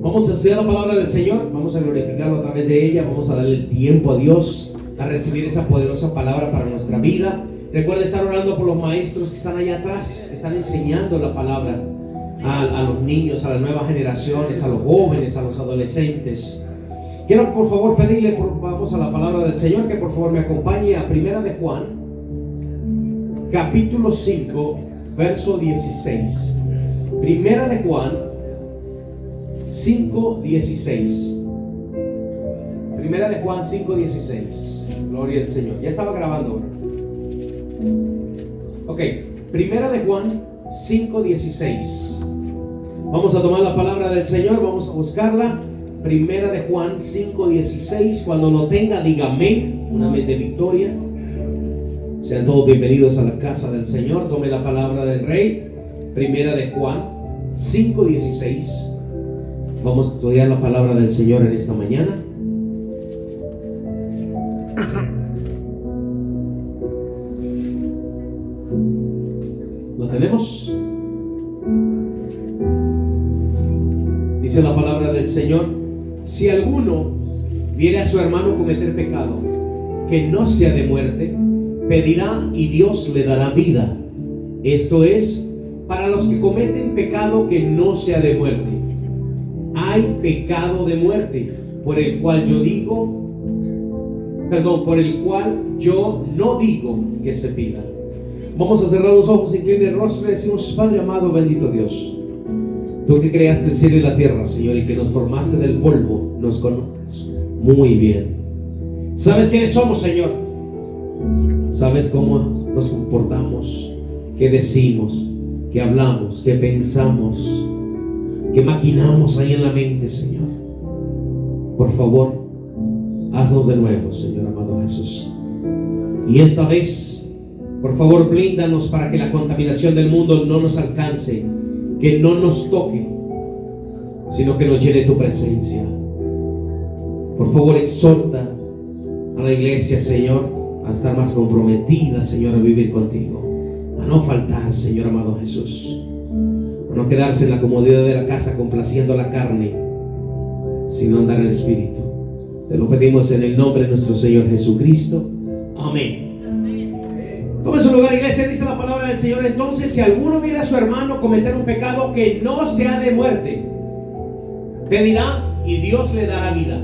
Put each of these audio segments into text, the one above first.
Vamos a estudiar la palabra del Señor, vamos a glorificarlo a través de ella, vamos a darle el tiempo a Dios a recibir esa poderosa palabra para nuestra vida. Recuerda estar orando por los maestros que están allá atrás, que están enseñando la palabra a los niños, a las nuevas generaciones, a los jóvenes, a los adolescentes. Quiero por favor pedirle, vamos a la palabra del Señor, que por favor me acompañe a Primera de Juan, capítulo 5, verso 16. Primera de Juan 5:16. Primera de Juan 5:16. Gloria al Señor. Ya estaba grabando, ¿verdad? Ok, Primera de Juan 5:16. Vamos a tomar la palabra del Señor, vamos a buscarla. Primera de Juan 5:16. Cuando lo tenga, diga amén. Un amén de victoria. Sean todos bienvenidos a la casa del Señor. Tome la palabra del Rey. Primera de Juan 5:16. Vamos a estudiar la palabra del Señor en esta mañana. ¿Lo tenemos? Dice la palabra del Señor: si alguno viere a su hermano cometer pecado que no sea de muerte, pedirá y Dios le dará vida. Esto es, para los que cometen pecado que no sea de muerte. Hay pecado de muerte, por el cual yo no digo que se pida. Vamos a cerrar los ojos, incline el rostro y decimos: Padre amado, bendito Dios, tú que creaste el cielo y la tierra, Señor, y que nos formaste del polvo, nos conoces muy bien. Sabes quiénes somos, Señor. Sabes cómo nos comportamos, qué decimos, qué hablamos, qué pensamos, qué maquinamos ahí en la mente, Señor. Por favor, haznos de nuevo, Señor amado Jesús. Y esta vez, por favor, blíndanos para que la contaminación del mundo no nos alcance, que no nos toque, sino que nos llene tu presencia. Por favor, exhorta a la iglesia, Señor, a estar más comprometida, Señor, a vivir contigo, a no faltar, Señor amado Jesús, a no quedarse en la comodidad de la casa complaciendo la carne, sino andar en el Espíritu. Te lo pedimos en el nombre de nuestro Señor Jesucristo. Amén. Tome su lugar, iglesia. Dice la palabra del Señor: entonces, si alguno viera a su hermano cometer un pecado que no sea de muerte, pedirá y Dios le dará vida.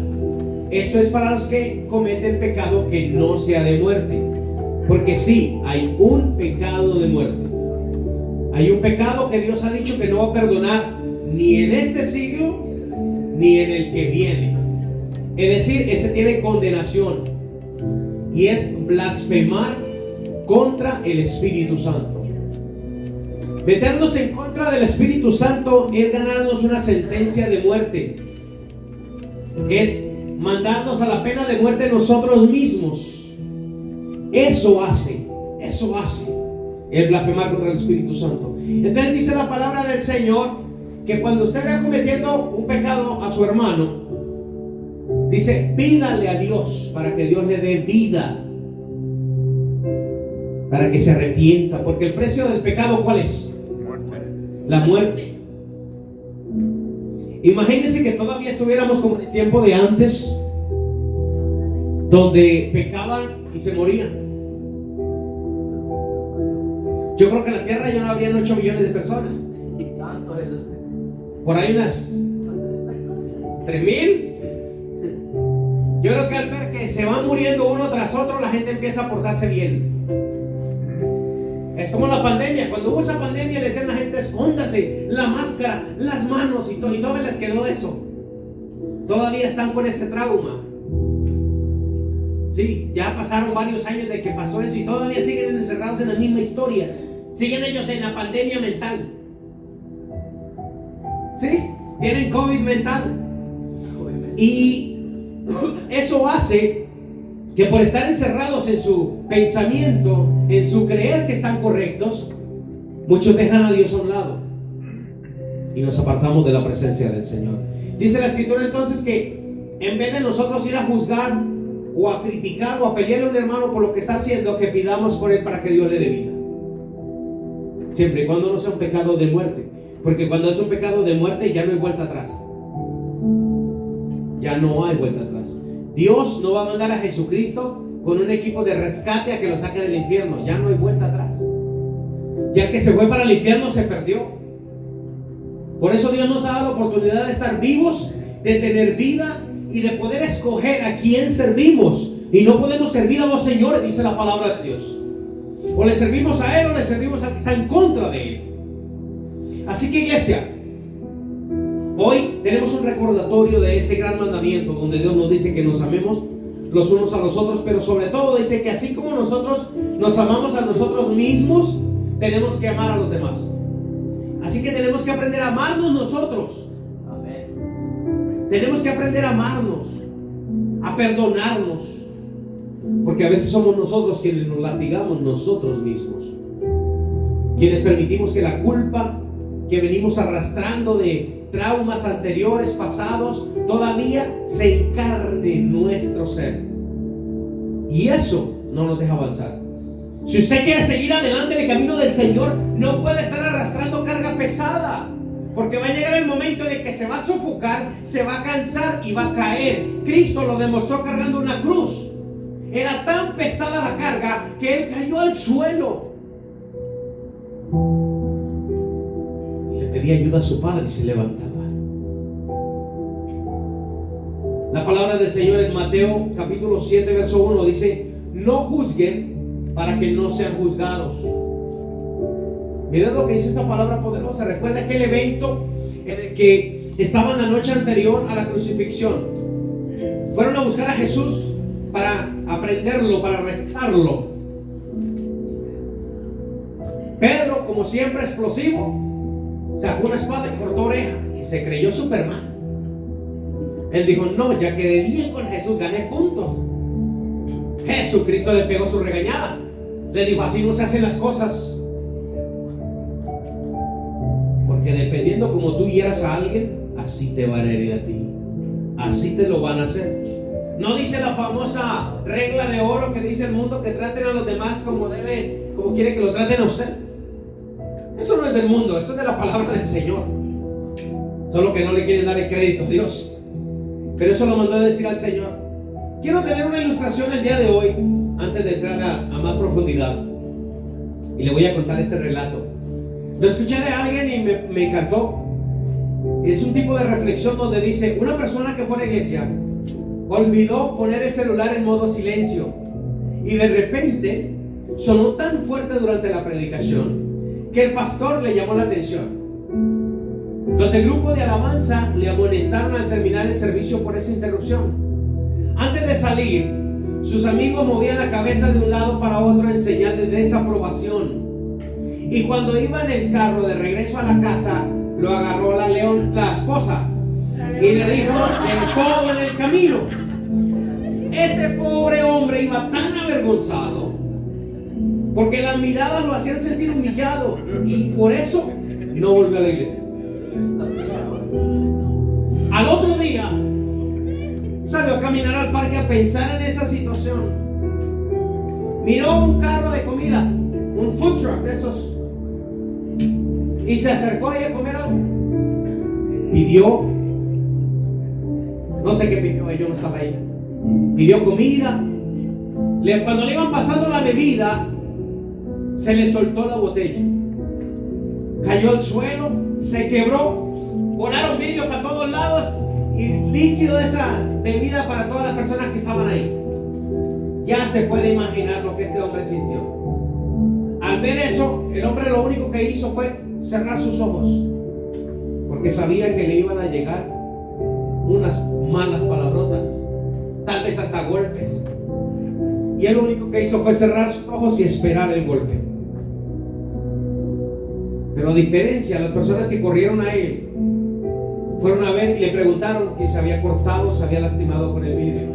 Esto es para los que cometen pecado que no sea de muerte. Porque sí, hay un pecado de muerte. Hay un pecado que Dios ha dicho que no va a perdonar ni en este siglo ni en el que viene. Es decir, ese tiene condenación, y es blasfemar contra el Espíritu Santo. Meternos en contra del Espíritu Santo es ganarnos una sentencia de muerte. Es mandarnos a la pena de muerte nosotros mismos. Eso hace el blasfemar contra el Espíritu Santo. Entonces dice la palabra del Señor que cuando usted vea cometiendo un pecado a su hermano, dice: pídale a Dios para que Dios le dé vida, para que se arrepienta, porque el precio del pecado, ¿cuál es? La muerte. Imagínense que todavía estuviéramos como en el tiempo de antes, donde pecaban y se morían. Yo creo que en la tierra ya no habrían 8 millones de personas. Por ahí unas 3,000. Yo creo que al ver que se van muriendo uno tras otro, la gente empieza a portarse bien. Es como la pandemia. Cuando hubo esa pandemia, le decían a la gente: escóndase, la máscara, las manos, y todo les quedó eso. Todavía están con ese trauma. Sí, ya pasaron varios años de que pasó eso y todavía siguen encerrados en la misma historia. Siguen ellos en la pandemia mental. Sí, tienen COVID mental. Y eso hace que por estar encerrados en su pensamiento, en su creer que están correctos, muchos dejan a Dios a un lado y nos apartamos de la presencia del Señor. Dice la Escritura entonces que en vez de nosotros ir a juzgar o a criticar o a pelearle a un hermano por lo que está haciendo, que pidamos por él para que Dios le dé vida, siempre y cuando no sea un pecado de muerte. Porque cuando es un pecado de muerte ya no hay vuelta atrás. ya no hay vuelta atrás. Dios no va a mandar a Jesucristo con un equipo de rescate a que lo saque del infierno. Ya no hay vuelta atrás. Ya el que se fue para el infierno se perdió. Por eso Dios nos ha dado la oportunidad de estar vivos, de tener vida y de poder escoger a quién servimos. Y no podemos servir a dos señores, dice la palabra de Dios. O le servimos a Él o le servimos al que está en contra de Él. Así que, iglesia, hoy tenemos un recordatorio de ese gran mandamiento donde Dios nos dice que nos amemos los unos a los otros, pero sobre todo dice que así como nosotros nos amamos a nosotros mismos, tenemos que amar a los demás. Así que tenemos que aprender a amarnos nosotros. Amén. Tenemos que aprender a amarnos, a perdonarnos, porque a veces somos nosotros quienes nos latigamos nosotros mismos, quienes permitimos que la culpa que venimos arrastrando de traumas anteriores, pasados, todavía se encarne en nuestro ser. Y eso no nos deja avanzar. Si usted quiere seguir adelante en el camino del Señor, no puede estar arrastrando carga pesada, porque va a llegar el momento en el que se va a sofocar, se va a cansar y va a caer. Cristo lo demostró cargando una cruz. Era tan pesada la carga que Él cayó al suelo y le pedía ayuda a su Padre y se levantaba. La palabra del Señor en Mateo capítulo 7 verso 1 dice: no juzguen para que no sean juzgados. Miren lo que dice esta palabra poderosa. Recuerda aquel evento en el que estaban la noche anterior a la crucifixión. Fueron a buscar a Jesús para aprenderlo, para arrestarlo. Pedro, como siempre explosivo, sacó una espada y cortó oreja y se creyó Superman. Él dijo: no, ya quedé bien con Jesús, gané puntos. Jesucristo le pegó su regañada. Le dijo: así no se hacen las cosas. Porque dependiendo como tú hieras a alguien, así te van a herir a ti. Así te lo van a hacer. No dice la famosa regla de oro que dice el mundo, que traten a los demás como quiere que lo traten a usted. Eso no es del mundo, eso es de la palabra del Señor. Solo que no le quieren dar el crédito a Dios. Pero eso lo mandó a decir al Señor. Quiero tener una ilustración el día de hoy, antes de entrar a más profundidad. Y le voy a contar este relato. Lo escuché de alguien y me encantó. Es un tipo de reflexión donde dice: una persona que fue a la iglesia olvidó poner el celular en modo silencio, y de repente sonó tan fuerte durante la predicación que el pastor le llamó la atención. Los del grupo de alabanza le amonestaron al terminar el servicio por esa interrupción. Antes de salir, sus amigos movían la cabeza de un lado para otro en señal de desaprobación. Y cuando iba en el carro de regreso a la casa, lo agarró la esposa y le dijo de todo en el camino. Ese pobre hombre iba tan avergonzado porque las miradas lo hacían sentir humillado, y por eso no volvió a la iglesia. Al otro día salió a caminar al parque a pensar en esa situación. Miró un carro de comida, un food truck de esos, y se acercó ahí a comer algo. Pidió, no sé qué pidió, yo no estaba ahí. Pidió comida. Cuando le iban pasando la bebida, se le soltó la botella, cayó al suelo, se quebró, volaron vidrios para todos lados y líquido de esa bebida para todas las personas que estaban ahí. Ya se puede imaginar lo que este hombre sintió. Al ver eso, el hombre lo único que hizo fue cerrar sus ojos, porque sabía que le iban a llegar unas malas palabrotas, tal vez hasta golpes. Y él lo único que hizo fue cerrar sus ojos y esperar el golpe. Pero a diferencia, las personas que corrieron a él fueron a ver y le preguntaron que se había cortado, se había lastimado con el vidrio.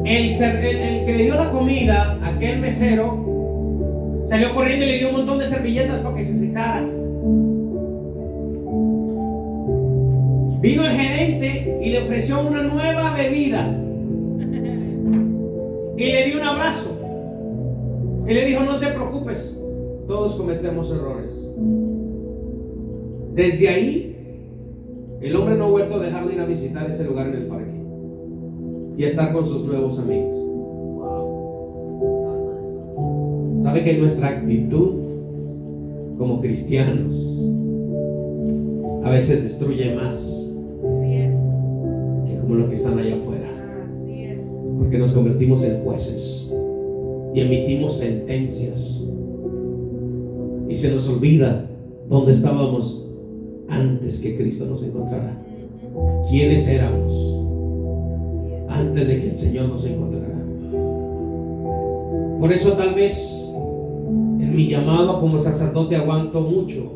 El que le dio la comida, aquel mesero, salió corriendo y le dio un montón de servilletas para que se secara. Vino el gerente y le ofreció una nueva bebida y le dio un abrazo y le dijo: no te preocupes, todos cometemos errores. Desde ahí el hombre no ha vuelto a dejar de ir a visitar ese lugar en el parque y a estar con sus nuevos amigos. ¿Sabe que nuestra actitud como cristianos a veces destruye más que como los que están allá afuera? Porque nos convertimos en jueces y emitimos sentencias y se nos olvida dónde estábamos antes que Cristo nos encontrara, quiénes éramos antes de que el Señor nos encontrara. Por eso tal vez en mi llamado como sacerdote aguanto mucho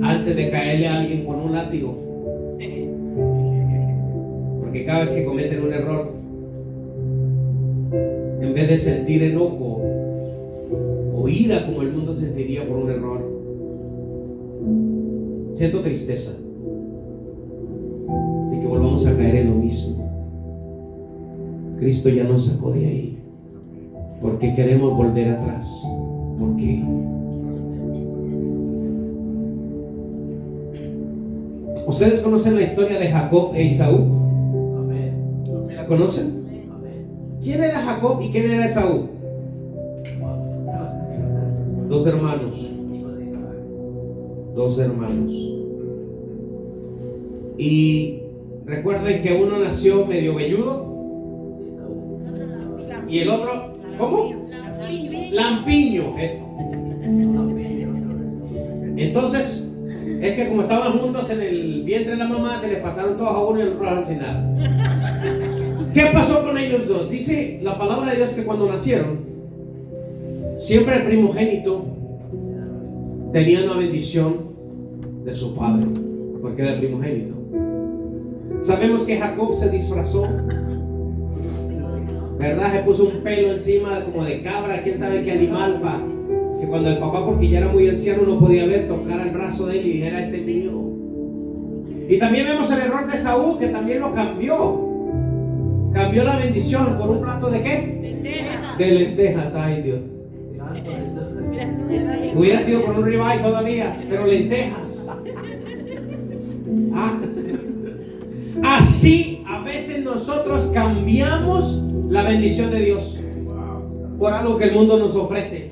antes de caerle a alguien con un látigo, porque cada vez que cometen un error, en vez de sentir enojo o ira como el mundo sentiría por un error, siento tristeza de que volvamos a caer en lo mismo. Cristo ya nos sacó de ahí. ¿Por qué queremos volver atrás? ¿Por qué? ¿Ustedes conocen la historia de Jacob e Esaú? ¿Sí la conocen? ¿Quién era Jacob y quién era Esaú? Dos hermanos. Y recuerden que uno nació medio velludo y el otro, ¿cómo? Lampiño. Entonces, es que como estaban juntos en el vientre de la mamá, se les pasaron todos a uno y el otro sin nada. ¿Qué pasó con ellos dos? Dice la palabra de Dios que cuando nacieron, siempre el primogénito tenía una bendición de su padre, porque era el primogénito. Sabemos que Jacob se disfrazó, ¿verdad? Se puso un pelo encima como de cabra, quién sabe qué animal, que cuando el papá, porque ya era muy anciano, no podía ver, tocara el brazo de él y dijera: este es mío. Y también vemos el error de Saúl, que también lo cambió la bendición por un plato de ¿qué? De lentejas. Ay, Dios, hubiera sido por un ribeye todavía, pero lentejas. Así a veces nosotros cambiamos la bendición de Dios por algo que el mundo nos ofrece,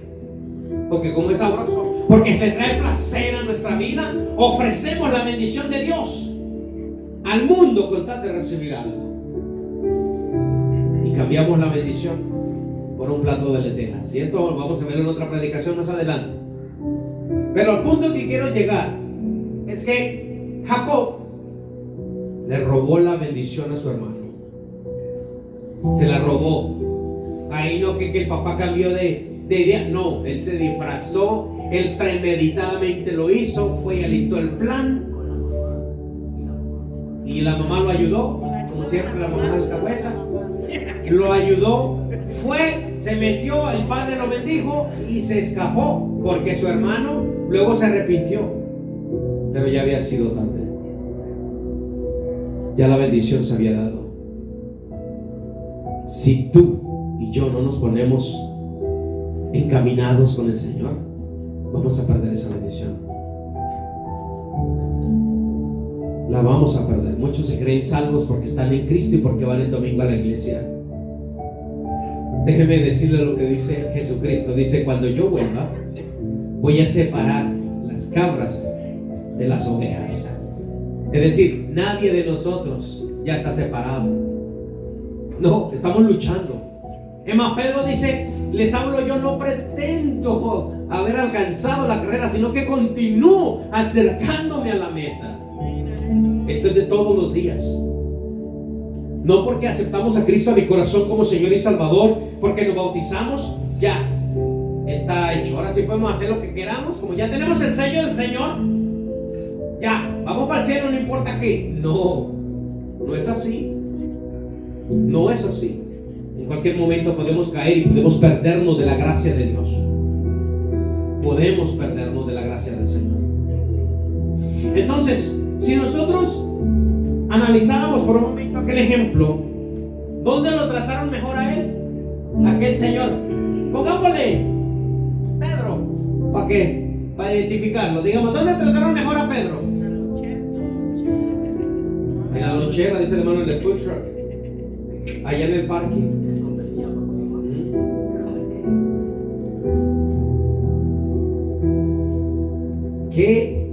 porque como es sabroso, porque se trae placer a nuestra vida, ofrecemos la bendición de Dios al mundo con tal de recibir algo, y cambiamos la bendición por un plato de lentejas. Y esto vamos a ver en otra predicación más adelante. Pero el punto que quiero llegar es que Jacob le robó la bendición a su hermano. Se la robó. Ahí no que el papá cambió de idea. No, él se disfrazó, él premeditadamente lo hizo, fue y alistó el plan. Y la mamá lo ayudó, como siempre la mamá alcahuetas. Lo ayudó, fue, se metió, el padre lo bendijo y se escapó, porque su hermano luego se arrepintió, pero ya había sido tarde. Ya la bendición se había dado. Si tú y yo no nos ponemos encaminados con el Señor, vamos a perder esa bendición. La vamos a perder. Muchos se creen salvos porque están en Cristo y porque van el domingo a la iglesia. Déjeme decirle lo que dice Jesucristo. Dice: cuando yo vuelva, voy a separar las cabras de las ovejas. Es decir, nadie de nosotros ya está separado. No, estamos luchando. Es más, Pedro dice: les hablo yo, no pretendo haber alcanzado la carrera, sino que continúo acercándome a la meta. Esto es de todos los días. No porque aceptamos a Cristo a mi corazón como Señor y Salvador, porque nos bautizamos, ya está hecho. Ahora sí podemos hacer lo que queramos, como ya tenemos el sello del Señor, ya, vamos para el cielo, no importa qué. No, no es así. No es así. En cualquier momento podemos caer y podemos perdernos de la gracia de Dios. Podemos perdernos de la gracia del Señor. Entonces, si nosotros analizáramos por un momento aquel ejemplo, ¿dónde lo trataron mejor a él? Aquel señor. Pongámosle Pedro. ¿Para qué? Para identificarlo. Digamos, ¿dónde trataron mejor a Pedro? lonchera, dice el hermano, en el food truck, allá en el parque. ¿Qué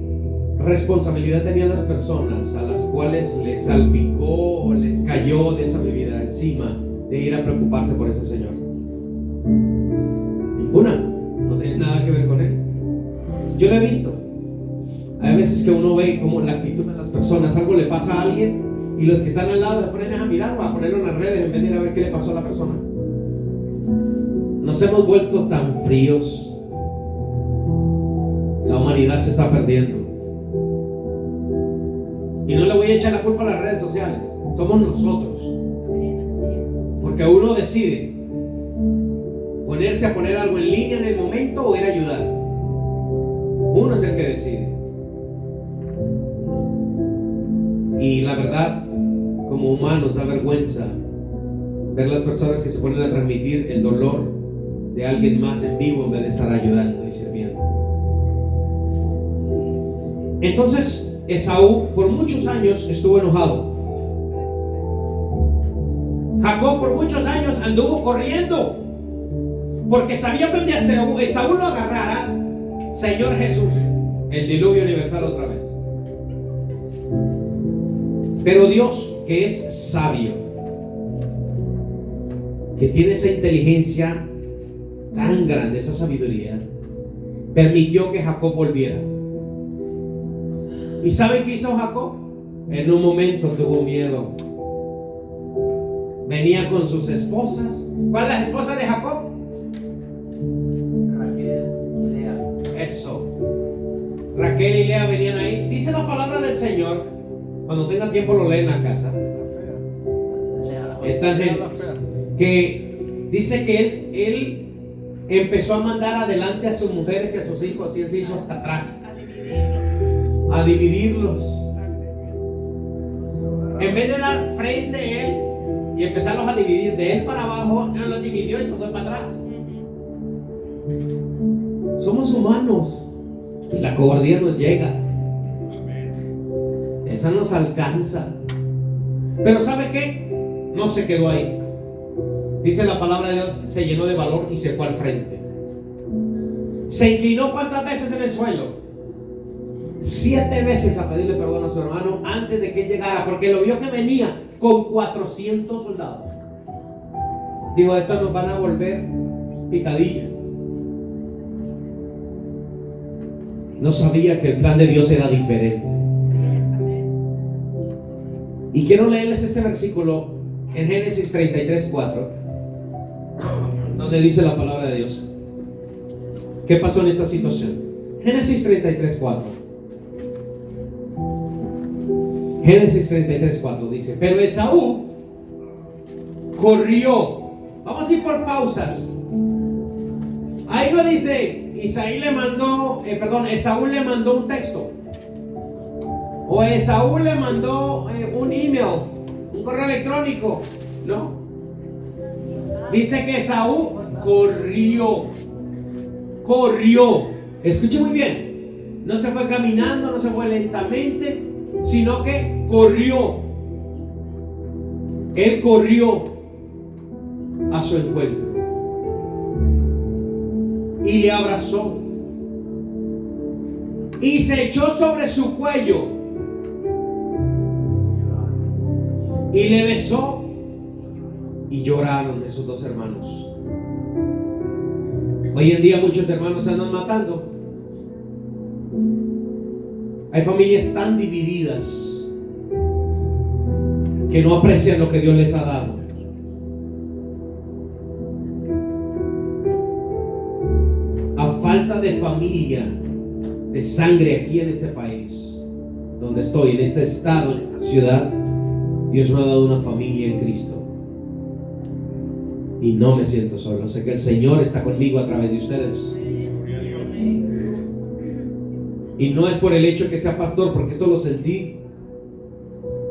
responsabilidad tenían las personas a las cuales les salpicó o les cayó de esa bebida encima de ir a preocuparse por ese señor? Ninguna. No tiene nada que ver con él. Yo lo he visto. Hay veces que uno ve como la actitud de las personas, algo le pasa a alguien y los que están al lado se ponen a mirar o a ponerlo en las redes en vez de ir a ver qué le pasó a la persona. Nos hemos vuelto tan fríos. La humanidad se está perdiendo. Y no le voy a echar la culpa a las redes sociales. Somos nosotros. Porque uno decide ponerse a poner algo en línea en el momento o ir a ayudar. Uno es el que decide. Y la verdad, como humanos, da vergüenza ver las personas que se ponen a transmitir el dolor de alguien más en vivo en vez de estar ayudando y sirviendo. Entonces Esaú por muchos años estuvo enojado. Jacob por muchos años anduvo corriendo porque sabía que donde Esaú lo agarrara, Señor Jesús, el diluvio universal otra vez. Pero Dios, que es sabio, que tiene esa inteligencia tan grande, esa sabiduría, permitió que Jacob volviera. ¿Y saben qué hizo Jacob? En un momento tuvo miedo. Venía con sus esposas. ¿Cuál es la esposa de Jacob? Raquel y Lea. Eso. Raquel y Lea venían ahí. Dice la palabra del Señor. Cuando tenga tiempo lo leen en la casa. Está en Génesis. Que dice que él empezó a mandar adelante a sus mujeres y a sus hijos, y él se hizo hasta atrás. A dividirlos. En vez de dar frente a él y empezarlos a dividir de él para abajo, no los dividió y se fue para atrás. Somos humanos y la cobardía nos llega. Esa nos alcanza. Pero ¿sabe qué? No se quedó ahí. Dice la palabra de Dios, se llenó de valor y se fue al frente. Se inclinó ¿cuántas veces en el suelo? 7 veces a pedirle perdón a su hermano antes de que llegara, porque lo vio que venía con 400 soldados. Dijo, estas nos van a volver picadilla. No sabía que el plan de Dios era diferente. Y quiero leerles este versículo en Génesis 33:4, donde dice la palabra de Dios. ¿Qué pasó en esta situación? Génesis 33:4. Génesis 33:4 dice, pero Esaú corrió. Vamos a ir por pausas. Ahí no dice, Esaú le mandó un texto. O Esaú le mandó un email, un correo electrónico. No. Dice que Esaú corrió. Corrió. Escuche muy bien. No se fue caminando, no se fue lentamente, sino que corrió. Él corrió a su encuentro y le abrazó y se echó sobre su cuello y le besó, y lloraron esos dos hermanos. Hoy en día muchos hermanos se andan matando. Hay familias tan divididas que no aprecian lo que Dios les ha dado. A falta de familia, de sangre aquí en este país, donde estoy, en este estado, en esta ciudad, Dios me ha dado una familia en Cristo. Y no me siento solo. Sé que el Señor está conmigo a través de ustedes. Y no es por el hecho de que sea pastor, porque esto lo sentí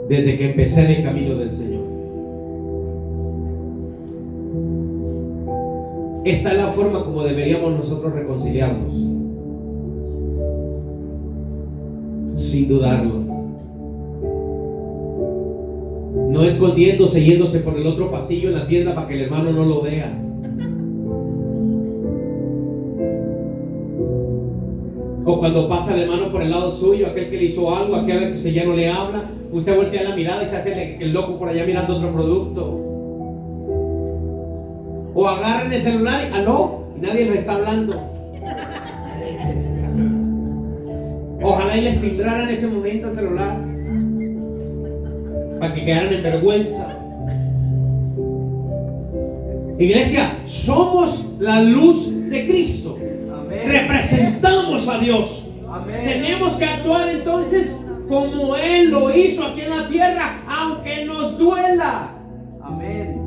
desde que empecé en el camino del Señor. Esta es la forma como deberíamos nosotros reconciliarnos, sin dudarlo. No escondiéndose, yéndose por el otro pasillo en la tienda para que el hermano no lo vea. O cuando pasa el hermano por el lado suyo, aquel que le hizo algo, aquel que ya no le habla, usted voltea la mirada y se hace el loco por allá mirando otro producto. O agarran el celular y aló, y nadie les está hablando. Ojalá y les timbraran en ese momento el celular para que quedaran en vergüenza. Iglesia, somos la luz de Cristo. Amén. Representamos a Dios. Amén. Tenemos que actuar entonces como Él lo hizo aquí en la tierra, aunque nos duela. Amén.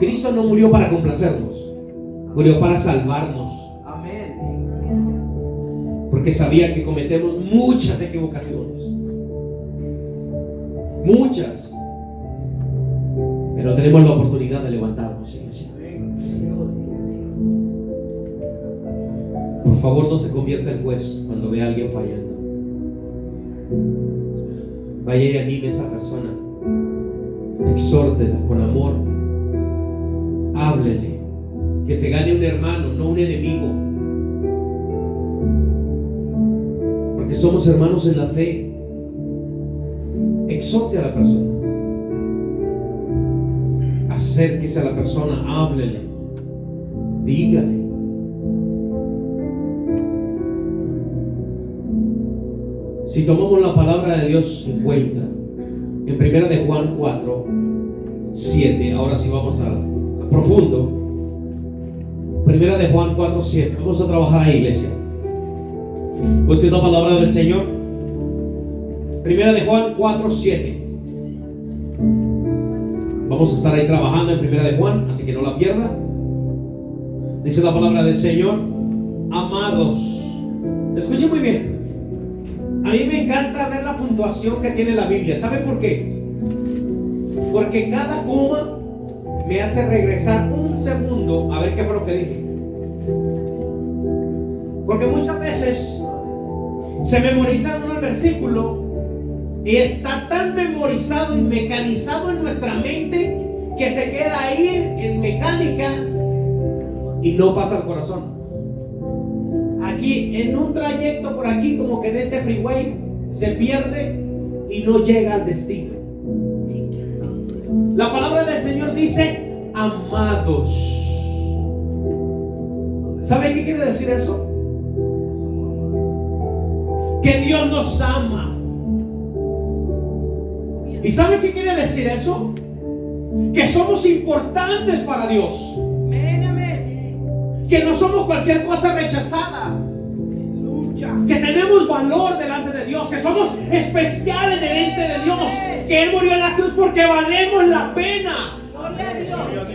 Cristo no murió para complacernos, murió para salvarnos. Amén. Porque sabía que cometemos muchas equivocaciones, muchas, pero tenemos la oportunidad de levantarnos, iglesia. Por favor, no se convierta en juez cuando vea a alguien fallando. Vaya y anime a esa persona, exhórtela con amor, háblele, que se gane un hermano, no un enemigo, porque somos hermanos en la fe. Exhorte a la persona, acérquese a la persona, háblele, dígale. Si tomamos la palabra de Dios en cuenta, en 1 de Juan 4, 7, ahora sí vamos a profundo. 1 de Juan 4, 7, vamos a trabajar ahí, iglesia. ¿Usted es la palabra del Señor? 1 de Juan 4, 7. Vamos a estar ahí trabajando en 1 de Juan, así que no la pierda. Dice la palabra del Señor: amados. Escuchen muy bien. A mí me encanta ver la puntuación que tiene la Biblia. ¿Sabe por qué? Porque cada coma me hace regresar un segundo a ver qué fue lo que dije. Porque muchas veces se memoriza uno el versículo y está tan memorizado y mecanizado en nuestra mente que se queda ahí en mecánica y no pasa al corazón. Aquí en un trayecto por aquí, como que en este freeway, se pierde y no llega al destino. La palabra del Señor dice: amados. ¿Sabe qué quiere decir eso? Que Dios nos ama. ¿Y sabe qué quiere decir eso? Que somos importantes para Dios. Que no somos cualquier cosa rechazada, que tenemos valor delante de Dios, que somos especiales delante de Dios, que Él murió en la cruz porque valemos la pena.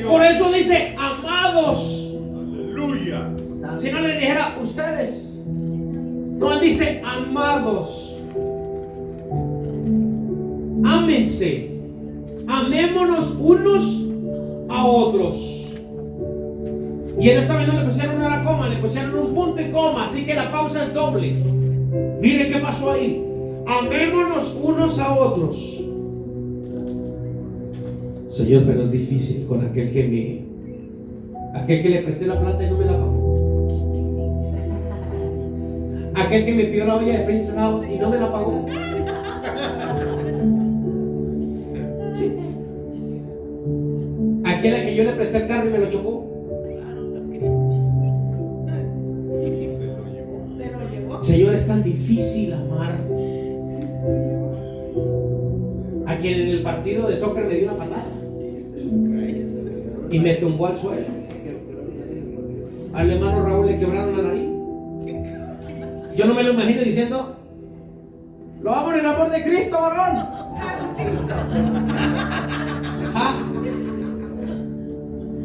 Por eso dice amados. Aleluya. Si no le dijera ustedes, no, Él dice amados. Ámense, amémonos unos a otros. Y en esta vez no le pusieron una coma, le pusieron un punto y coma, así que la pausa es doble. Mire qué pasó ahí. Amémonos unos a otros. Señor, pero es difícil con aquel que le presté la plata y no me la pagó. Aquel que me pidió la olla de Prince House y no me la pagó. Sí. Aquel a que yo le presté el carro y me lo chocó. Señor, es tan difícil amar a quien en el partido de soccer me dio una patada y me tumbó al suelo. Al hermano Raúl le quebraron la nariz. Yo no me lo imagino diciendo: lo amo en el amor de Cristo, varón.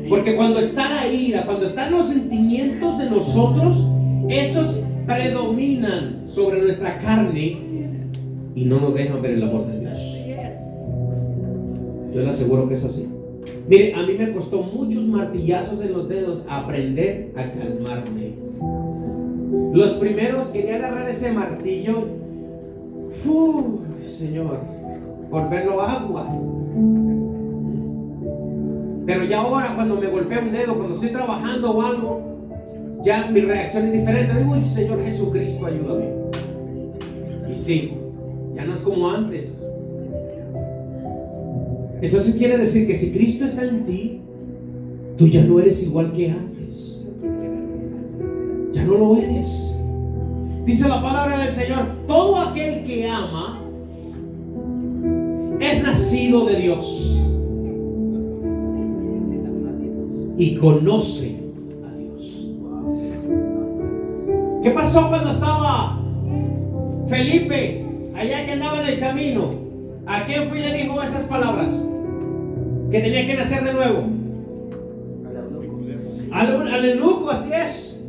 Porque cuando está la ira, cuando están los sentimientos de nosotros, esos predominan sobre nuestra carne y no nos dejan ver el amor de Dios. Yo le aseguro que es así. Mire, a mí me costó muchos martillazos en los dedos aprender a calmarme. Los primeros quería agarrar ese martillo. Señor, volverlo agua. Pero ya ahora cuando me golpea un dedo, cuando estoy trabajando o algo, ya mi reacción es diferente. Digo, Señor Jesucristo, ayúdame. Y sigo. Ya no es como antes. Entonces quiere decir que si Cristo está en ti, tú ya no eres igual que antes. Ya no lo eres. Dice la palabra del Señor: todo aquel que ama es nacido de Dios y conoce a Dios. ¿Qué pasó cuando estaba Felipe allá que andaba en el camino? ¿A quién fue y le dijo esas palabras? Que tenía que nacer de nuevo. Al eunuco, así es.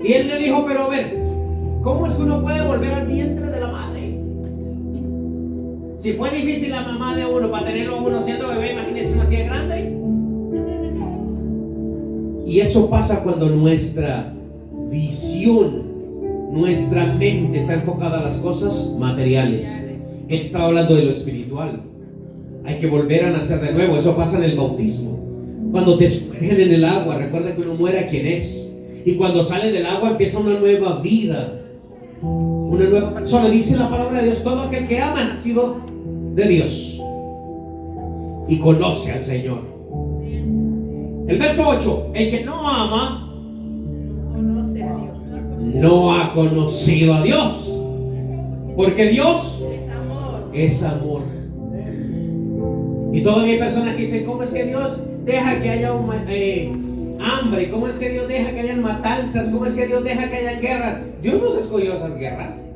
Y él le dijo: pero a ver, ¿cómo es que uno puede volver al vientre de la madre? Si fue difícil la mamá de uno para tenerlo a uno siendo bebé, imagínese uno así de grande. Y eso pasa cuando nuestra visión, nuestra mente está enfocada a las cosas materiales. Él estaba hablando de lo espiritual. Hay que volver a nacer de nuevo. Eso pasa en el bautismo. Cuando te sumergen en el agua, recuerda que uno muere a quien es. Y cuando sale del agua empieza una nueva vida, una nueva persona. Dice la palabra de Dios: todo aquel que ama ha nacido de Dios y conoce al Señor. El verso 8: el que no ama conoce a Dios. No ha conocido a Dios, porque Dios Es amor. es amor. Y todavía hay personas que dicen: ¿cómo es que Dios deja que haya hambre? ¿Cómo es que Dios deja que haya matanzas? ¿Cómo es que Dios deja que haya guerras? Dios no se escogió esas guerras.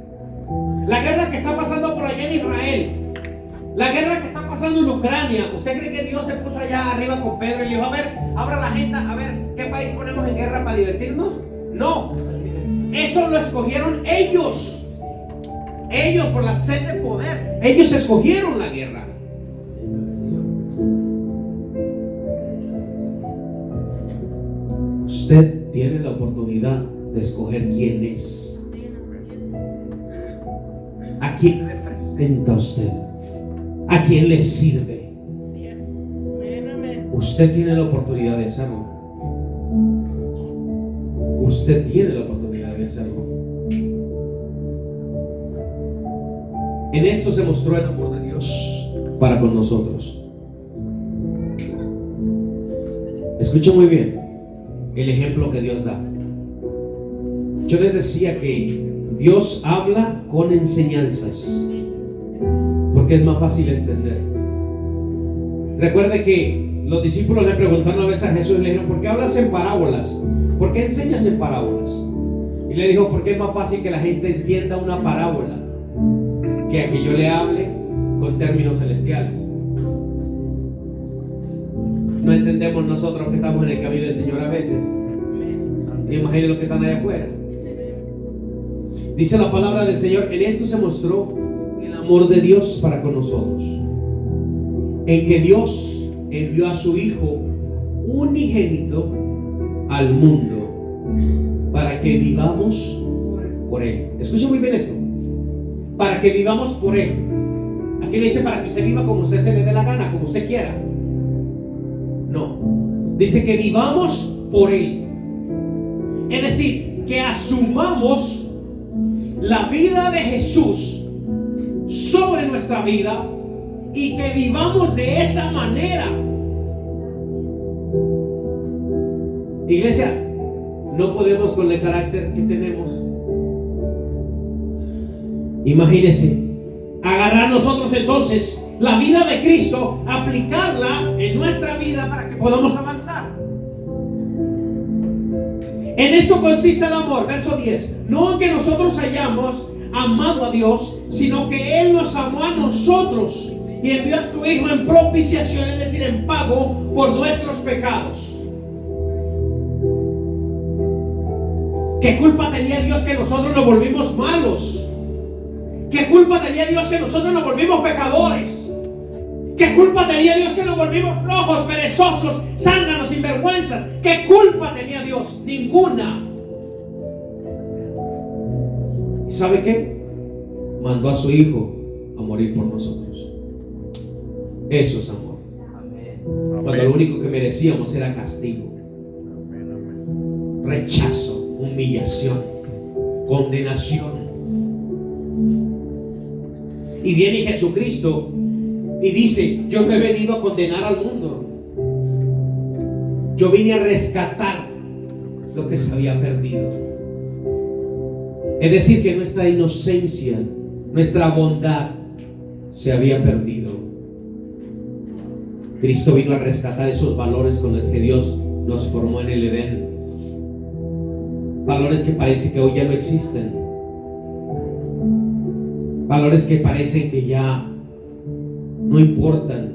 La guerra que está pasando por allá en Israel, la guerra que está pasando en Ucrania, ¿usted cree que Dios se puso allá arriba con Pedro y le dijo: a ver, abra la agenda, a ver, ¿qué país ponemos en guerra para divertirnos? No, eso lo escogieron ellos. Ellos, por la sed de poder, ellos escogieron la guerra. Usted tiene la oportunidad de escoger quién es, a quién representa usted, a quién le sirve. Usted tiene la oportunidad de hacerlo. Usted tiene la oportunidad de hacerlo. En esto se mostró el amor de Dios para con nosotros. Escucha muy bien el ejemplo que Dios da. Yo les decía que Dios habla con enseñanzas porque es más fácil entender. Recuerde que los discípulos le preguntaron una vez a Jesús y le dijeron: ¿por qué hablas en parábolas? ¿Por qué enseñas en parábolas? Y le dijo: porque es más fácil que la gente entienda una parábola que a que yo le hable con términos celestiales. No entendemos nosotros que estamos en el camino del Señor a veces. Imaginen los que están allá afuera. Dice la palabra del Señor: en esto se mostró el amor de Dios para con nosotros, en que Dios envió a su Hijo unigénito al mundo para que vivamos por Él. Escuchen muy bien esto: para que vivamos por Él. Aquí no dice para que usted viva como usted se le dé la gana, como usted quiera. No, dice que vivamos por Él. Es decir, que asumamos la vida de Jesús sobre nuestra vida y que vivamos de esa manera. Iglesia, no podemos con el carácter que tenemos. Imagínense, agarrar nosotros entonces la vida de Cristo, aplicarla en nuestra vida para que podamos avanzar. En esto consiste el amor, verso 10: no que nosotros hayamos amado a Dios, sino que Él nos amó a nosotros y envió a su Hijo en propiciación, es decir, en pago por nuestros pecados. ¿Qué culpa tenía Dios que nosotros nos volvimos malos? ¿Qué culpa tenía Dios que nosotros nos volvimos pecadores? ¿Qué culpa tenía Dios que nos volvimos flojos, perezosos, zánganos, sinvergüenzas? ¿Qué culpa tenía Dios? Ninguna. ¿Y sabe qué? Mandó a su Hijo a morir por nosotros. Eso es amor. Cuando lo único que merecíamos era castigo, rechazo, humillación, condenación. Y viene Jesucristo y dice: yo no he venido a condenar al mundo, yo vine a rescatar lo que se había perdido. Es decir, que nuestra inocencia, nuestra bondad se había perdido. Cristo vino a rescatar esos valores con los que Dios nos formó en el Edén. Valores que parece que hoy ya no existen. Valores que parecen que ya no importan.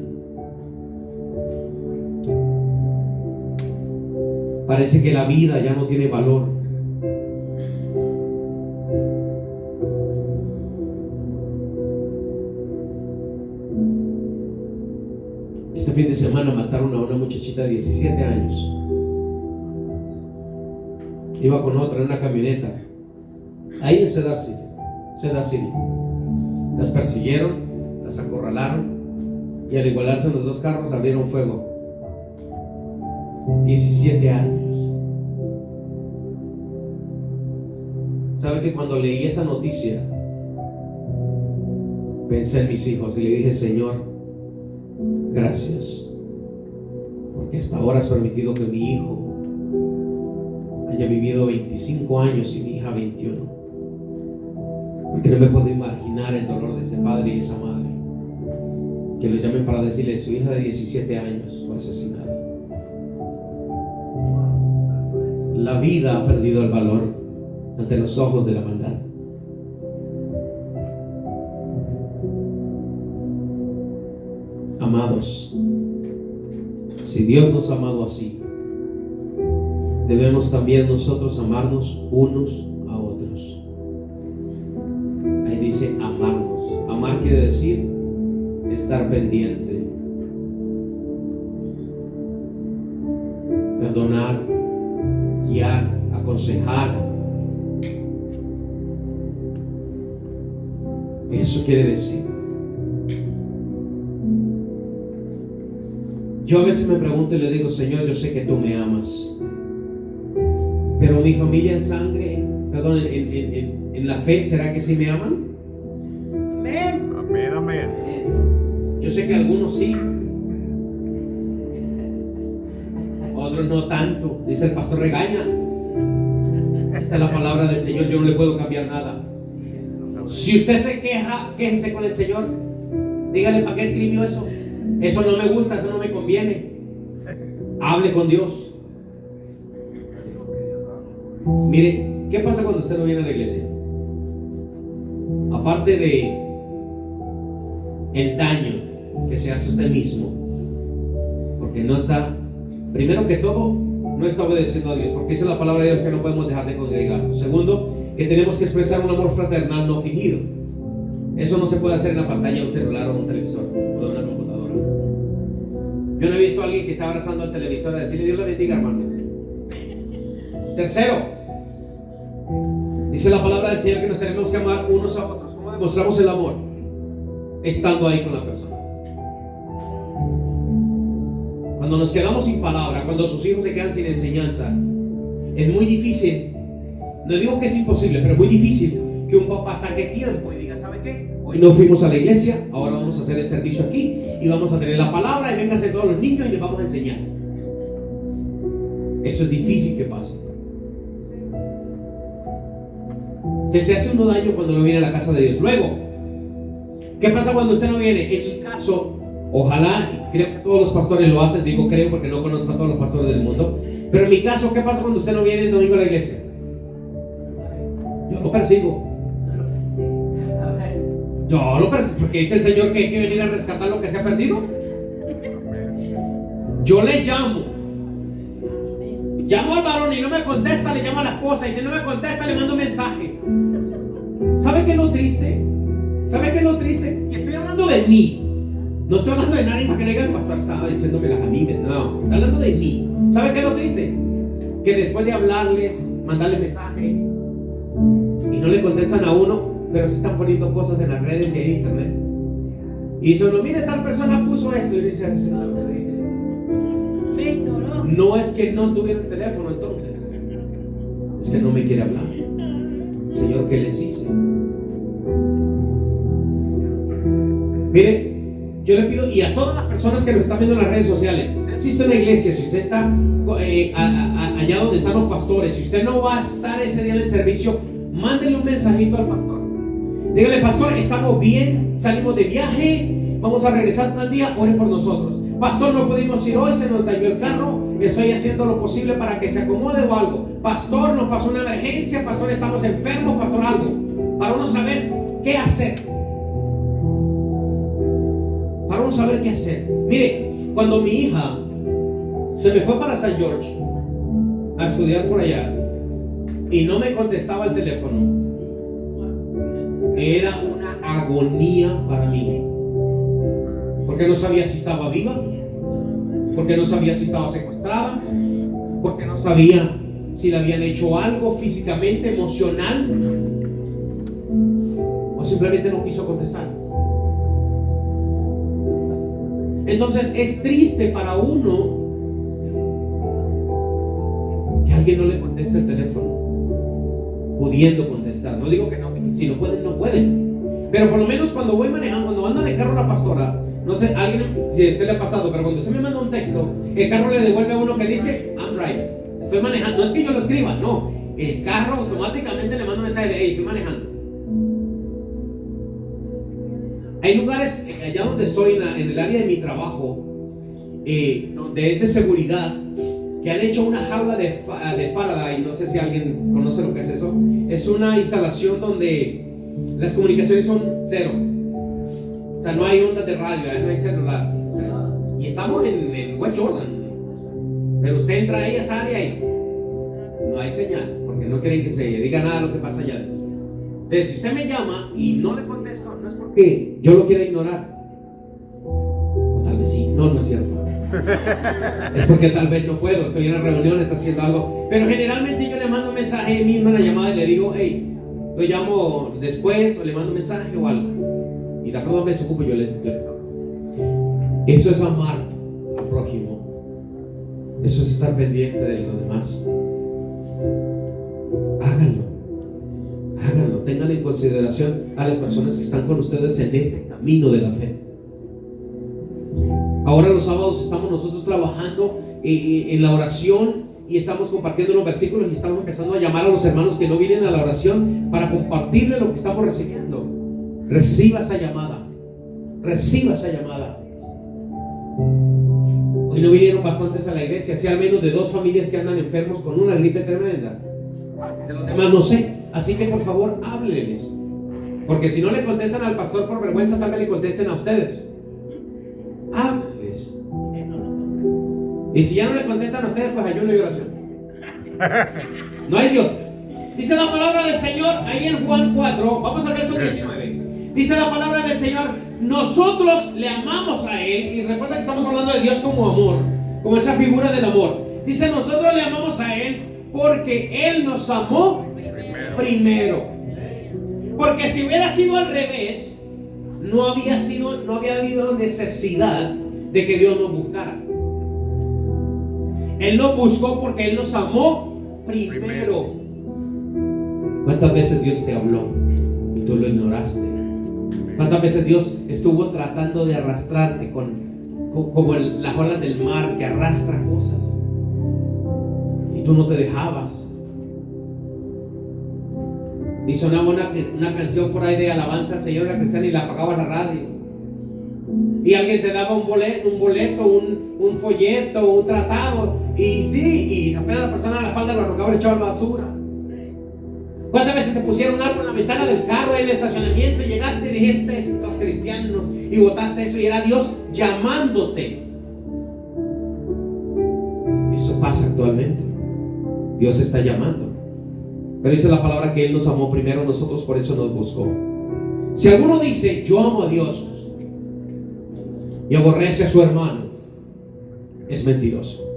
Parece que la vida ya no tiene valor. Este fin de semana mataron a una muchachita de 17 años. Iba con otra en una camioneta ahí en Cedar City. Las persiguieron, las acorralaron y al igualarse los dos carros abrieron fuego. 17 años. ¿Sabe que cuando leí esa noticia pensé en mis hijos y le dije: Señor, gracias, porque hasta ahora has permitido que mi hijo haya vivido 25 años y mi hija 21? Porque no me puedo imaginar el dolor de ese padre y esa madre que lo llamen para decirle: su hija de 17 años fue asesinada. La vida ha perdido el valor ante los ojos de la maldad. Amados, si Dios nos ha amado así, debemos también nosotros amarnos unos a otros. Ahí dice amarnos. Amar quiere decir estar pendiente, perdonar, guiar, aconsejar. Eso quiere decir. Yo a veces me pregunto y le digo: Señor, yo sé que tú me amas, pero mi familia en sangre, perdón, en la fe, ¿será que sí me aman? Amén. Amén, amén. Yo sé que algunos sí, otros no tanto. Dice el pastor: regaña. Esta es la palabra del Señor, yo no le puedo cambiar nada. Si usted se queja, quéjese con el Señor. Dígale: ¿para qué escribió eso? Eso no me gusta, eso no me conviene. Hable con Dios. Mire, ¿qué pasa cuando usted no viene a la iglesia? Aparte de el daño que se hace usted mismo, porque no está, primero que todo, no está obedeciendo a Dios, porque esa es la palabra de Dios, que no podemos dejar de congregarnos. Segundo, que tenemos que expresar un amor fraternal no fingido. Eso no se puede hacer en la pantalla de un celular o un televisor o de una computadora. Yo no he visto a alguien que está abrazando al televisor a decirle: Dios le bendiga, hermano. Tercero, dice la palabra del Señor que nos tenemos que amar unos a otros. ¿Cómo demostramos el amor? Estando ahí con la persona. Cuando nos quedamos sin palabra, cuando sus hijos se quedan sin enseñanza, es muy difícil. No digo que es imposible, pero es muy difícil que un papá saque tiempo y diga: ¿sabe qué? Hoy no fuimos a la iglesia, ahora vamos a hacer el servicio aquí y vamos a tener la palabra y vénganse todos los niños y les vamos a enseñar. Eso es difícil que pase. Que se hace uno daño cuando no viene a la casa de Dios. Luego, ¿qué pasa cuando usted no viene? En mi caso, ojalá, creo que todos los pastores lo hacen. Digo creo porque no conozco a todos los pastores del mundo, pero en mi caso, ¿qué pasa cuando usted no viene el domingo a la iglesia? Yo lo persigo. Yo lo persigo, porque dice el Señor que hay que venir a rescatar lo que se ha perdido. Yo le llamo al varón y no me contesta, le llamo a la esposa, y si no me contesta, le mando un mensaje. ¿Sabe qué es lo triste? ¿Sabe qué es lo triste? Y estoy hablando de mí. No estoy hablando de nadie para que le diga: el pastor estaba diciéndomelas a mí. No, estoy hablando de mí. ¿Sabe qué es lo triste? Que después de hablarles, mandarle mensaje, y no le contestan a uno, pero se están poniendo cosas en las redes y en internet. Y dice uno, mire, tal persona puso esto. Y dice, no es que no tuviera un teléfono entonces, es que no me quiere hablar. Señor, ¿qué les hice? Mire, yo le pido, y a todas las personas que nos están viendo en las redes sociales, si usted existe una iglesia, si usted está allá donde están los pastores, si usted no va a estar ese día en el servicio, mándele un mensajito al pastor. Dígale, pastor, estamos bien, salimos de viaje, vamos a regresar tal día, oren por nosotros. Pastor, no pudimos ir hoy, se nos dañó el carro, estoy haciendo lo posible para que se acomode o algo. Pastor, nos pasó una emergencia, pastor, estamos enfermos, pastor, algo. Para uno saber qué hacer. Para uno saber qué hacer. Mire, cuando mi hija se me fue para San George a estudiar por allá y no me contestaba el teléfono, era una agonía para mí. Porque no sabía si estaba viva, porque no sabía si estaba secuestrada, porque no sabía si le habían hecho algo físicamente, emocional, o simplemente no quiso contestar. Entonces es triste para uno que alguien no le conteste el teléfono, pudiendo contestar. No digo que no, si no pueden, no pueden. Pero por lo menos cuando voy manejando, cuando ando en el carro la pastora, no sé, alguien, si a usted le ha pasado, pero cuando usted me manda un texto, el carro le devuelve a uno que dice, I'm driving, estoy manejando. No es que yo lo escriba, no, el carro automáticamente le manda un mensaje de, hey, estoy manejando. Hay lugares allá donde estoy, en el área de mi trabajo, donde es de seguridad, que han hecho una jaula de Faraday. No sé si alguien conoce lo que es eso. Es una instalación donde las comunicaciones son cero. O sea, no hay ondas de radio, no hay celular. O sea, y estamos en West Jordan. Pero usted entra ahí a esa área y no hay señal, porque no quieren que se diga nada de lo que pasa allá adentro. Entonces, si usted me llama y no le contesto, no es porque yo lo quiera ignorar. O tal vez sí, no es cierto. Es porque tal vez no puedo, estoy en las reuniones haciendo algo. Pero generalmente yo le mando un mensaje mismo en la llamada y le digo, hey, lo llamo después, o le mando un mensaje o algo. Y la próxima vez se ocupo, yo les hablo. Eso es amar al prójimo. Eso es estar pendiente de los demás. Háganlo, tengan en consideración a las personas que están con ustedes en este camino de la fe. Ahora los sábados estamos nosotros trabajando en la oración y estamos compartiendo los versículos y estamos empezando a llamar a los hermanos que no vienen a la oración para compartirle lo que estamos recibiendo. Reciba esa llamada. Hoy no vinieron bastantes a la iglesia, si al menos de 2 familias que andan enfermos con una gripe tremenda. De los demás no sé. Así que por favor hábleles, porque si no le contestan al pastor por vergüenza, tal vez le contesten a ustedes. Hábleles. Y si ya no le contestan a ustedes, pues ayuno y oración. No hay Dios. Dice la palabra del Señor ahí en Juan 4, vamos al verso 19. Dice la palabra del Señor, nosotros le amamos a Él. Y recuerda que estamos hablando de Dios como amor, como esa figura del amor. Dice, nosotros le amamos a Él porque Él nos amó primero. Porque si hubiera sido al revés, no había habido necesidad de que Dios nos buscara. Él nos buscó porque Él nos amó primero. ¿Cuántas veces Dios te habló y tú lo ignoraste? ¿Cuántas veces Dios estuvo tratando de arrastrarte como las olas del mar que arrastra cosas y tú no te dejabas? Y sonaba una canción por ahí de alabanza al Señor, la cristiana, y la apagaba la radio. Y alguien te daba un boleto, un folleto, un tratado, y sí, y apenas la persona a la espalda lo arrojaba y lo echaba a la basura. ¿Cuántas veces te pusieron algo en la ventana del carro, en el estacionamiento, y llegaste y dijiste, estos cristianos, y botaste eso, y era Dios llamándote? Eso pasa actualmente. Dios está llamando. Pero dice la palabra que Él nos amó primero, nosotros por eso nos buscó. Si alguno dice, yo amo a Dios, y aborrece a su hermano, es mentiroso.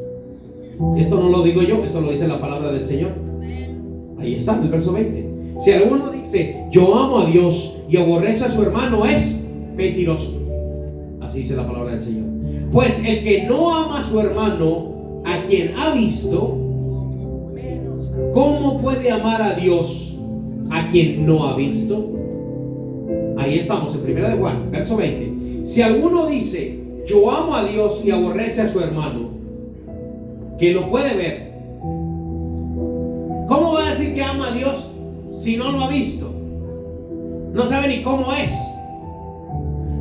Esto no lo digo yo, esto lo dice la palabra del Señor. Ahí está, en el verso 20. Si alguno dice, yo amo a Dios, y aborrece a su hermano, es mentiroso. Así dice la palabra del Señor. Pues el que no ama a su hermano, a quien ha visto, ¿cómo puede amar a Dios a quien no ha visto? Ahí estamos, en 1 de Juan, verso 20. Si alguno dice, yo amo a Dios, y aborrece a su hermano, que lo puede ver, ¿cómo va a decir que ama a Dios si no lo ha visto? No sabe ni cómo es.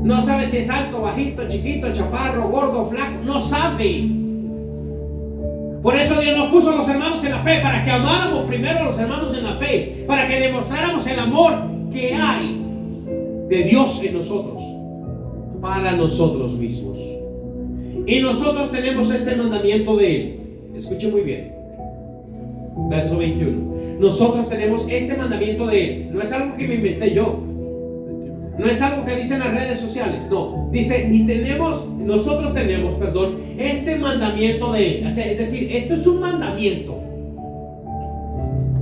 No sabe si es alto, bajito, chiquito, chaparro, gordo, flaco. No sabe. Por eso Dios nos puso a los hermanos en la fe, para que amáramos primero a los hermanos en la fe, para que demostráramos el amor que hay de Dios en nosotros, para nosotros mismos. Y nosotros tenemos este mandamiento de Él. Escuche muy bien. Verso 21. Nosotros tenemos este mandamiento de Él. No es algo que me inventé yo. No es algo que dicen las redes sociales. No. Dice, nosotros tenemos, este mandamiento de Él. Es decir, esto es un mandamiento.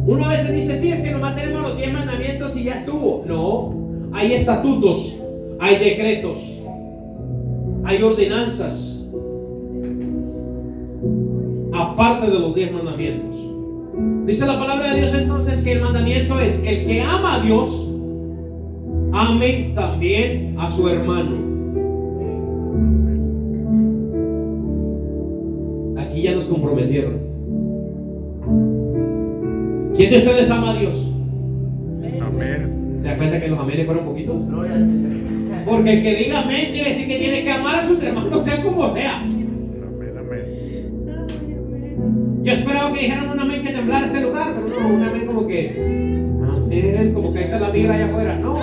Uno a veces dice, sí, es que nomás tenemos los 10 mandamientos y ya estuvo. No. Hay estatutos, hay decretos, hay ordenanzas, aparte de los 10 mandamientos. Dice la palabra de Dios entonces que el mandamiento es: el que ama a Dios, ame también a su hermano. Aquí ya nos comprometieron. ¿Quién de ustedes ama a Dios? Amén. ¿Se da cuenta que los amenes fueron poquitos? Gloria al Señor. Porque el que diga amén quiere decir que tiene que amar a sus hermanos, sea como sea. Amén, amén. Yo esperaba que dijeran un amén que temblara este lugar, pero no, un amén como que amén, como que ahí está la migra allá afuera. No.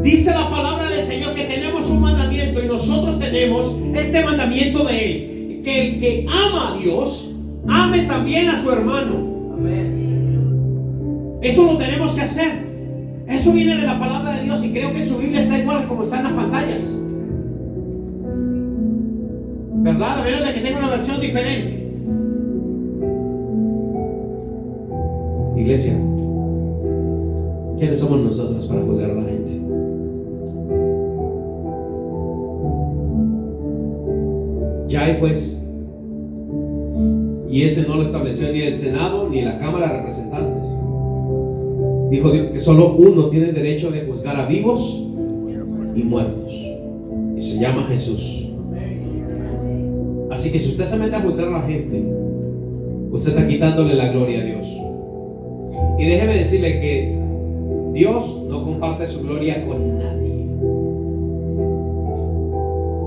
Dice la palabra del Señor que tenemos un mandamiento, y nosotros tenemos este mandamiento de Él: que el que ama a Dios, ame también a su hermano. Amén. Eso lo tenemos que hacer. Eso viene de la palabra de Dios, y creo que en su Biblia está igual como está en las pantallas, ¿verdad? A menos de que tenga una versión diferente. Iglesia, ¿quiénes somos nosotros para juzgar a la gente? Ya hay juez, y ese no lo estableció ni el Senado ni la Cámara de Representantes. Dijo Dios que solo uno tiene derecho de juzgar a vivos y muertos, y se llama Jesús. Así que si usted se mete a juzgar a la gente, usted está quitándole la gloria a Dios. Y déjeme decirle que Dios no comparte su gloria con nadie.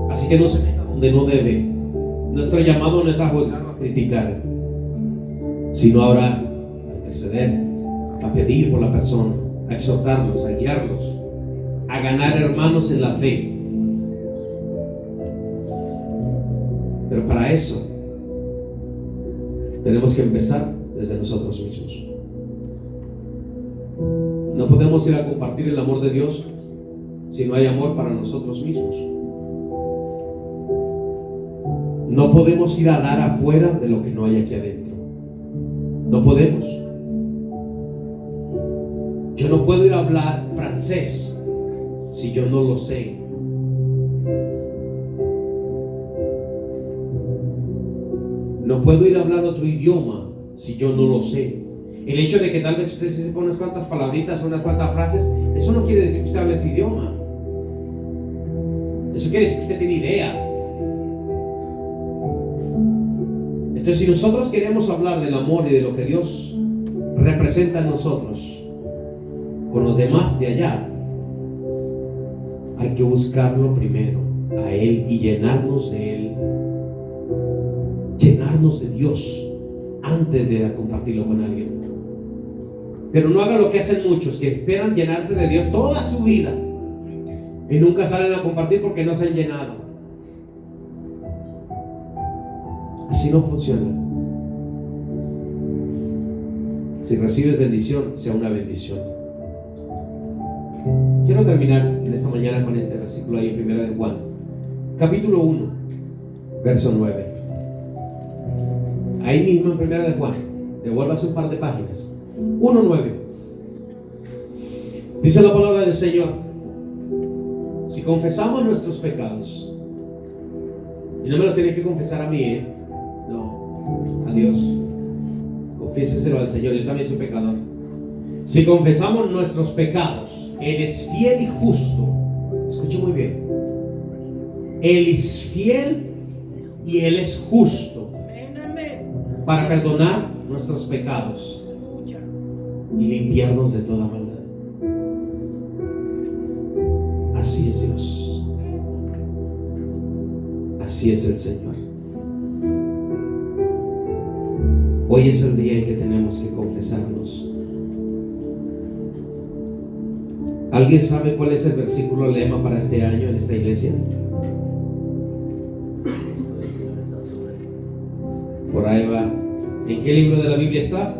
Así que no se meta donde no debe. Nuestro llamado no es a juzgar o a criticar, sino ahora a interceder, a pedir por la persona, a exhortarlos, a guiarlos, a ganar hermanos en la fe. Pero para eso tenemos que empezar desde nosotros mismos. No podemos ir a compartir el amor de Dios si no hay amor para nosotros mismos. No podemos ir a dar afuera de lo que no hay aquí adentro. No podemos. Yo no puedo ir a hablar francés si yo no lo sé. No puedo ir a hablar otro idioma si yo no lo sé. El hecho de que tal vez usted se sepa unas cuantas palabritas, unas cuantas frases, eso no quiere decir que usted hable ese idioma. Eso quiere decir que usted tiene idea. Entonces, si nosotros queremos hablar del amor y de lo que Dios representa en nosotros con los demás de allá, hay que buscarlo primero a Él y llenarnos de Él, llenarnos de Dios antes de compartirlo con alguien. Pero no haga lo que hacen muchos, que esperan llenarse de Dios toda su vida y nunca salen a compartir porque no se han llenado. Así no funciona. Si recibes bendición, sea una bendición. Quiero terminar en esta mañana con este versículo ahí en 1 de Juan, capítulo 1, verso 9. Ahí mismo en 1 de Juan, devuélvase un par de páginas. 1:9. Dice la palabra del Señor: Si confesamos nuestros pecados, y no me los tiene que confesar a mí, no, a Dios. Confiéseselo al Señor, yo también soy pecador. Si confesamos nuestros pecados, Él es fiel y justo. Escuche muy bien. Él es fiel y Él es justo para perdonar nuestros pecados y limpiarnos de toda maldad. Así es Dios. Así es el Señor. Hoy es el día en que tenemos que confesarnos. ¿Alguien sabe cuál es el versículo lema para este año en esta iglesia? Por ahí va. ¿En qué libro de la Biblia está?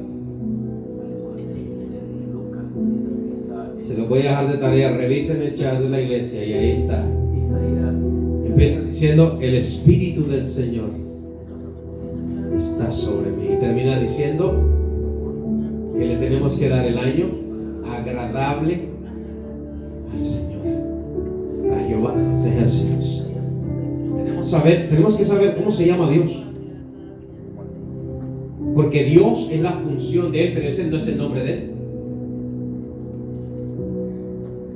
Se lo voy a dejar de tarea. Revisen el chat de la iglesia y ahí está. Empieza diciendo: el Espíritu del Señor está sobre mí. Y termina diciendo que le tenemos que dar el año agradable al Señor, a Jehová de los ejércitos. Tenemos que saber cómo se llama Dios, porque Dios es la función de Él, pero ese no es el nombre de Él.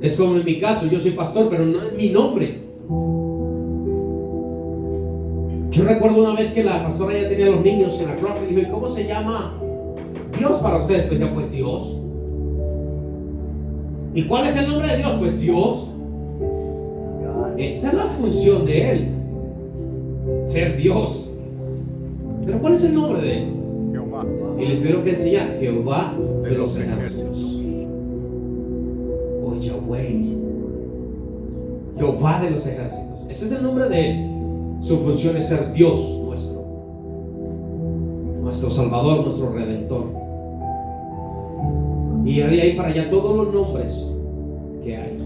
Es como en mi caso, yo soy pastor, pero no es mi nombre. Yo recuerdo una vez que la pastora ya tenía a los niños en la clase y dijo: ¿y cómo se llama Dios para ustedes? Pues ya, pues Dios. ¿Y cuál es el nombre de Dios? Pues Dios. Esa es la función de Él, ser Dios. Pero ¿cuál es el nombre de Él? Jehová. Y les tuvieron que enseñar: Jehová de los ejércitos, o Yahweh, Jehová de los ejércitos. Ese es el nombre de Él. Su función es ser Dios nuestro, nuestro Salvador, nuestro Redentor. Y de ahí para allá todos los nombres que hay.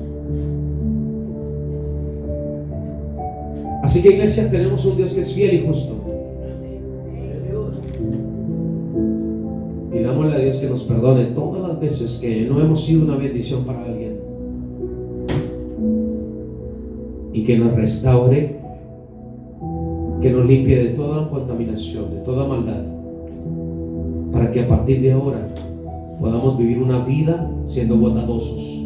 Así que, iglesia, tenemos un Dios que es fiel y justo. Pidámosle a Dios que nos perdone todas las veces que no hemos sido una bendición para alguien, y que nos restaure, que nos limpie de toda contaminación, de toda maldad, para que a partir de ahora podamos vivir una vida siendo bondadosos,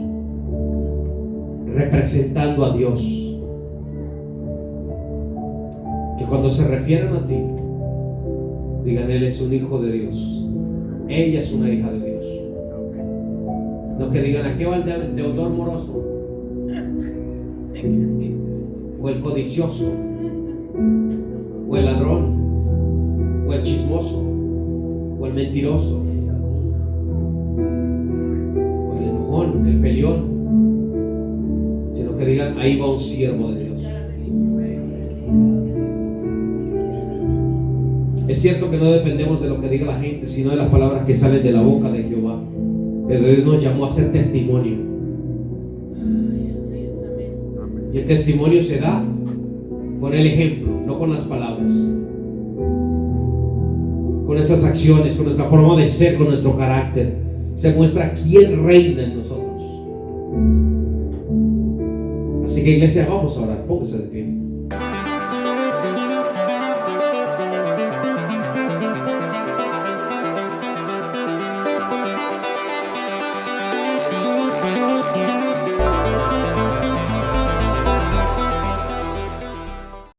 representando a Dios. Que cuando se refieran a ti, digan: Él es un hijo de Dios, ella es una hija de Dios. No que digan: aquí va el deudor moroso, o el codicioso, o el ladrón, o el chismoso, o el mentiroso, o el enojón, el peleón. Sino que digan: ahí va un siervo de Dios. Es cierto que no dependemos de lo que diga la gente, sino de las palabras que salen de la boca de Jehová. Pero Dios nos llamó a ser testimonio. Y el testimonio se da con el ejemplo, no con las palabras. Con esas acciones, con nuestra forma de ser, con nuestro carácter, se muestra quién reina en nosotros. Así que, iglesia, vamos a orar. Póngase de pie.